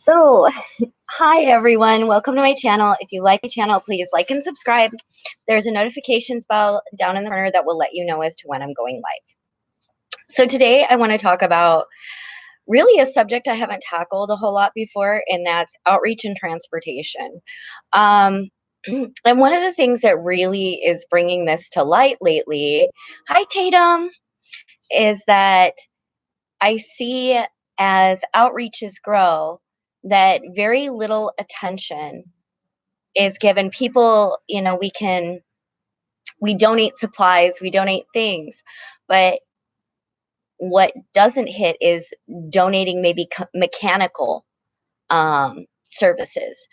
So, hi everyone, welcome to my channel. If you like my channel, please like and subscribe. There's a notifications bell down in the corner that will let you know as to when I'm going live. So today I want to talk about really a subject I haven't tackled a whole lot before, and that's outreach and transportation. Um, and one of the things that really is bringing this to light lately, hi Tatum, is that I see as outreaches grow that very little attention is given. People, we donate supplies, we donate things, but what doesn't hit is donating maybe mechanical services.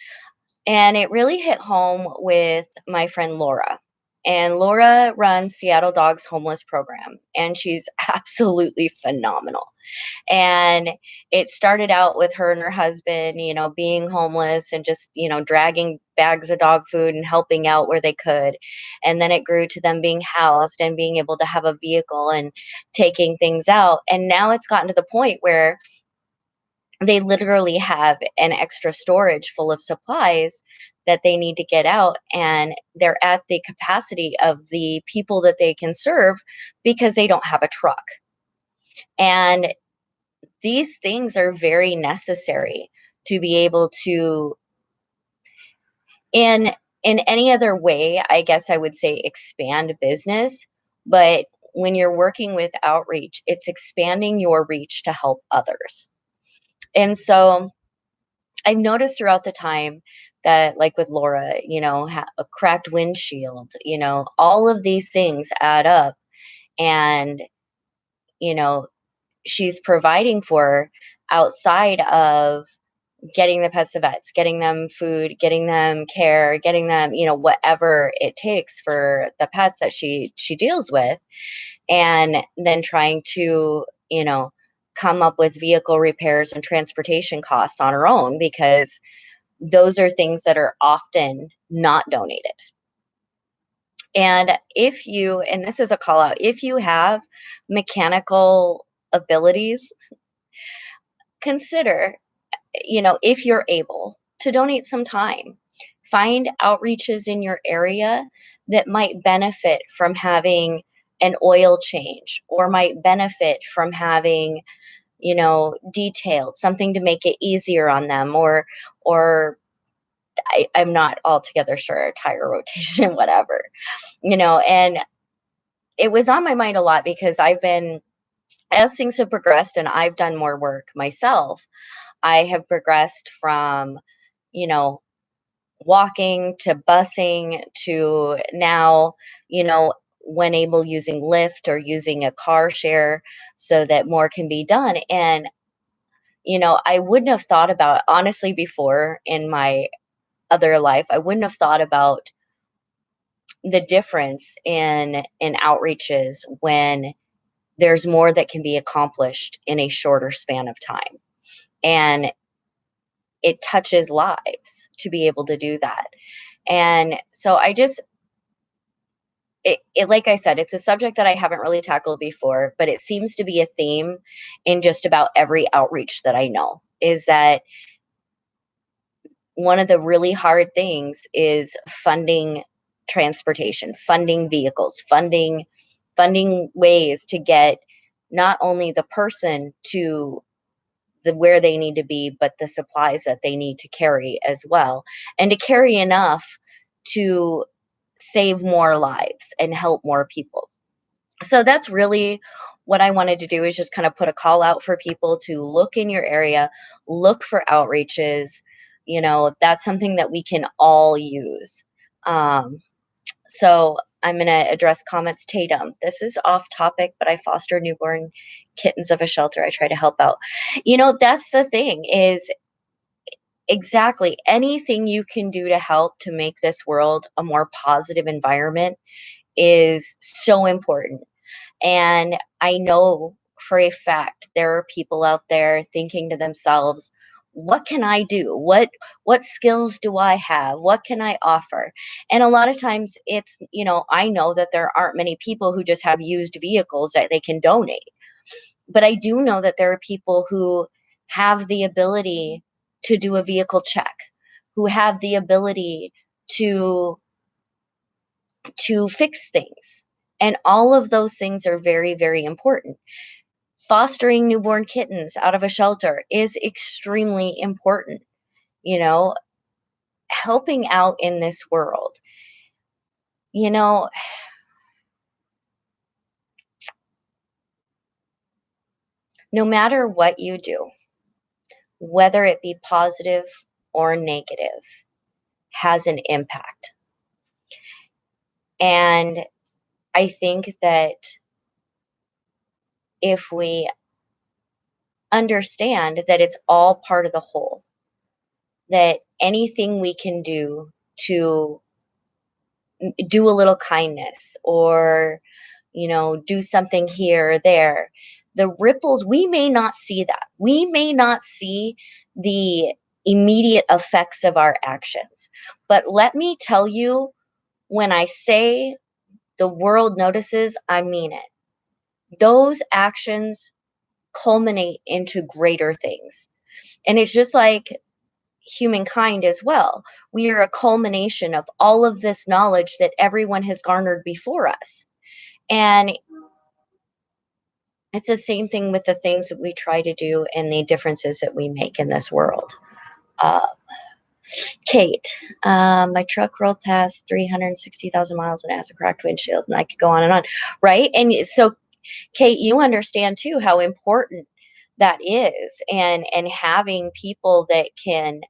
And it really hit home with my friend Laura. And Laura runs Seattle Dogs Homeless Program, and she's absolutely phenomenal. And it started out with her and her husband, being homeless and just, dragging bags of dog food and helping out where they could. And then it grew to them being housed and being able to have a vehicle and taking things out. And now it's gotten to the point where they literally have an extra storage full of supplies that they need to get out, and they're at the capacity of the people that they can serve because they don't have a truck. And these things are very necessary to be able to, in any other way, I guess I would say, expand business. But when you're working with outreach, it's expanding your reach to help others. And so I've noticed throughout the time that, like with Laura, a cracked windshield, all of these things add up. And you know she's providing for, outside of getting the pets to vets, getting them food, getting them care, getting them, whatever it takes for the pets that she deals with, and then trying to, come up with vehicle repairs and transportation costs on her own, because those are things that are often not donated. And and this is a call out, if you have mechanical abilities, consider, if you're able to donate some time, find outreaches in your area that might benefit from having an oil change, or might benefit from having, detailed something to make it easier on them, or I'm not altogether sure, tire rotation, whatever, and it was on my mind a lot because as things have progressed and I've done more work myself, I have progressed from, you know, walking to busing to now, when able, using Lyft or using a car share so that more can be done. And, I wouldn't have thought about, honestly, before in my other life, I wouldn't have thought about the difference in outreaches when there's more that can be accomplished in a shorter span of time. And it touches lives to be able to do that. And so like I said, it's a subject that I haven't really tackled before, but it seems to be a theme in just about every outreach that I know, is that one of the really hard things is funding transportation, funding vehicles, funding ways to get not only the person to where they need to be, but the supplies that they need to carry as well, and to carry enough to save more lives and help more people. So that's really what I wanted to do, is just kind of put a call out for people to look in your area, look for outreaches. That's something that we can all use. Um, so I'm going to address comments. Tatum, this is off topic, but I foster newborn kittens of a shelter. I try to help out. That's the thing, is exactly anything you can do to help to make this world a more positive environment is so important. And I know for a fact there are people out there thinking to themselves, what can I do? What skills do I have? What can I offer? And a lot of times it's, I know that there aren't many people who just have used vehicles that they can donate. But I do know that there are people who have the ability to do a vehicle check, who have the ability to fix things. And all of those things are very, very important. Fostering newborn kittens out of a shelter is extremely important. You know, helping out in this world. You know, no matter what you do, whether it be positive or negative, has an impact. And I think that if we understand that it's all part of the whole, that anything we can do to do a little kindness or, do something here or there, the ripples, we may not see that. We may not see the immediate effects of our actions. But let me tell you, when I say the world notices, I mean it. Those actions culminate into greater things. And it's just like humankind as well. We are a culmination of all of this knowledge that everyone has garnered before us. And it's the same thing with the things that we try to do and the differences that we make in this world. Uh, Kate, my truck rolled past 360,000 miles and it has a cracked windshield, and I could go on and on, right? And so, Kate, you understand too how important that is, and having people that can,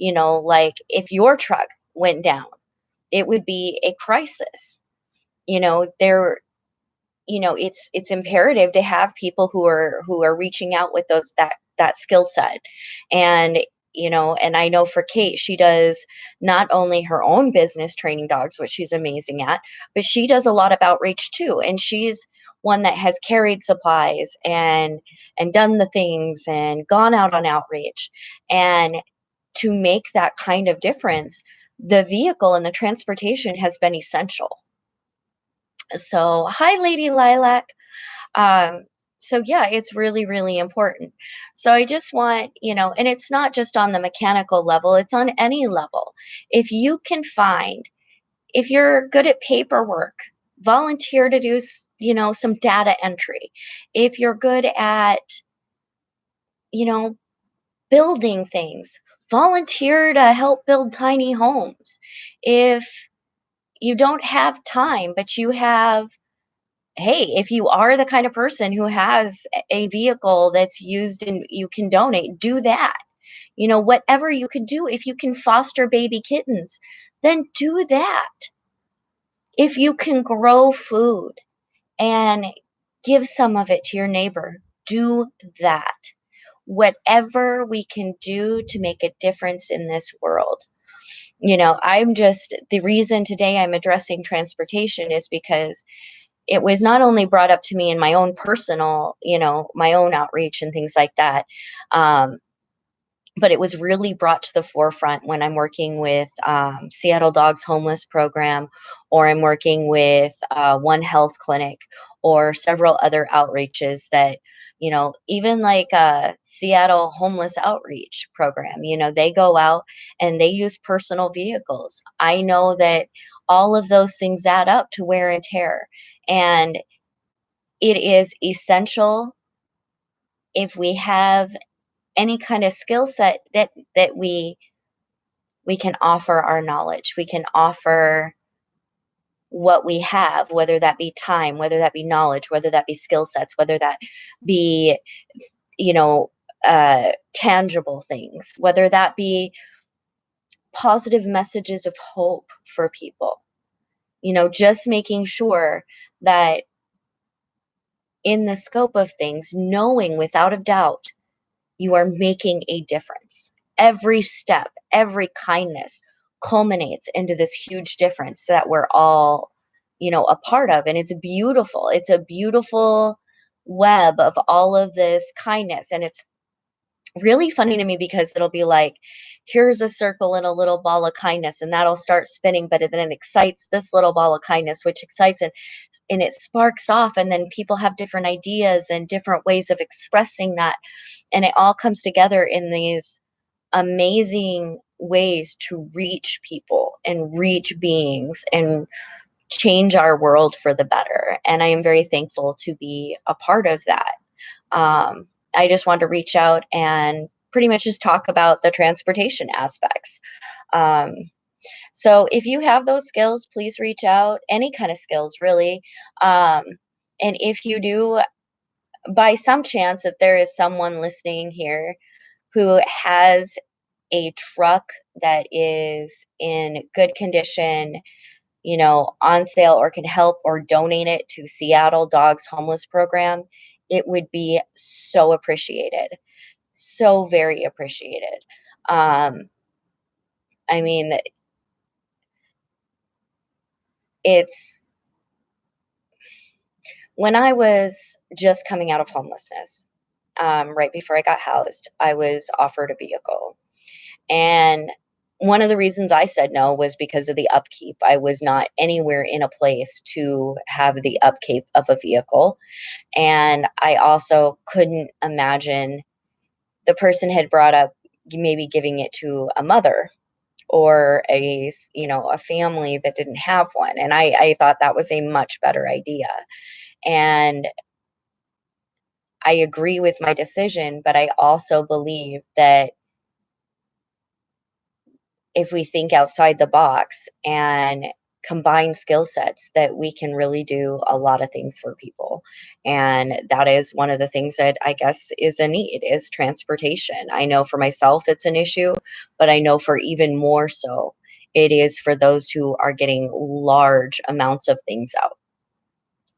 like if your truck went down, it would be a crisis. There, it's imperative to have people who are reaching out with that skill set. And and I know for Kate, she does not only her own business training dogs, which she's amazing at, but she does a lot of outreach too, and she's one that has carried supplies and done the things and gone out on outreach. And to make that kind of difference, the vehicle and the transportation has been essential. So, hi, Lady Lilac. Um, so yeah, it's really, really important. So I just want, and it's not just on the mechanical level, it's on any level. If you can find, if you're good at paperwork, volunteer to do, some data entry. If you're good at, you know, building things, volunteer to help build tiny homes. If you don't have time, but you have, hey, if you are the kind of person who has a vehicle that's used and you can donate, do that. Whatever you can do, if you can foster baby kittens, then do that. If you can grow food and give some of it to your neighbor, do that. Whatever we can do to make a difference in this world. I'm just, the reason today I'm addressing transportation is because it was not only brought up to me in my own personal, my own outreach and things like that, but it was really brought to the forefront when I'm working with Seattle Dogs Homeless Program, or I'm working with One Health Clinic, or several other outreaches that, even like Seattle Homeless Outreach Program, they go out and they use personal vehicles. I know that all of those things add up to wear and tear. And it is essential, if we have any kind of skill set, that we can offer our knowledge. We can offer what we have, whether that be time, whether that be knowledge, whether that be skill sets, whether that be, you know, tangible things, whether that be positive messages of hope for people. Just making sure that in the scope of things, knowing without a doubt you are making a difference. Every step, every kindness culminates into this huge difference that we're all, a part of. And it's beautiful. It's a beautiful web of all of this kindness. And it's really funny to me because it'll be like, here's a circle and a little ball of kindness, and that'll start spinning, but then it excites this little ball of kindness, which excites it, and it sparks off, and then people have different ideas and different ways of expressing that, and it all comes together in these amazing ways to reach people and reach beings and change our world for the better. And I am very thankful to be a part of that. I just wanted to reach out and pretty much just talk about the transportation aspects. Um, so if you have those skills, please reach out. Any kind of skills, really. Um, and if you do, by some chance, if there is someone listening here who has a truck that is in good condition, on sale, or can help or donate it to Seattle Dogs Homeless Program, it would be so appreciated. So very appreciated. Um, I mean, it's when I was just coming out of homelessness, right before I got housed, I was offered a vehicle. And one of the reasons I said no was because of the upkeep. I was not anywhere in a place to have the upkeep of a vehicle. And I also couldn't imagine the person had brought up maybe giving it to a mother or a family that didn't have one. And I thought that was a much better idea. And I agree with my decision, but I also believe that if we think outside the box and combine skill sets, that we can really do a lot of things for people. And that is one of the things that I guess is a need, is transportation. I know for myself it's an issue, but I know for even more so it is for those who are getting large amounts of things out.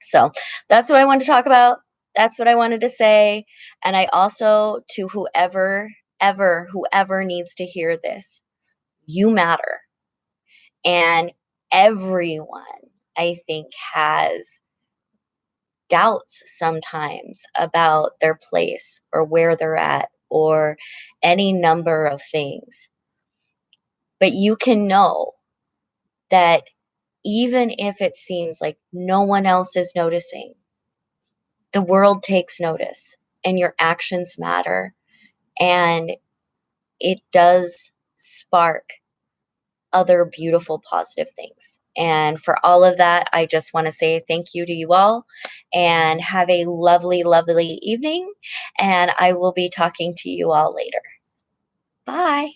So that's what I wanted to talk about. That's what I wanted to say. And I also, to whoever needs to hear this, you matter. And everyone, I think, has doubts sometimes about their place or where they're at or any number of things. But you can know that even if it seems like no one else is noticing, the world takes notice and your actions matter. And it does spark other beautiful, positive things. And for all of that, I just want to say thank you to you all and have a lovely, lovely evening. And I will be talking to you all later. Bye.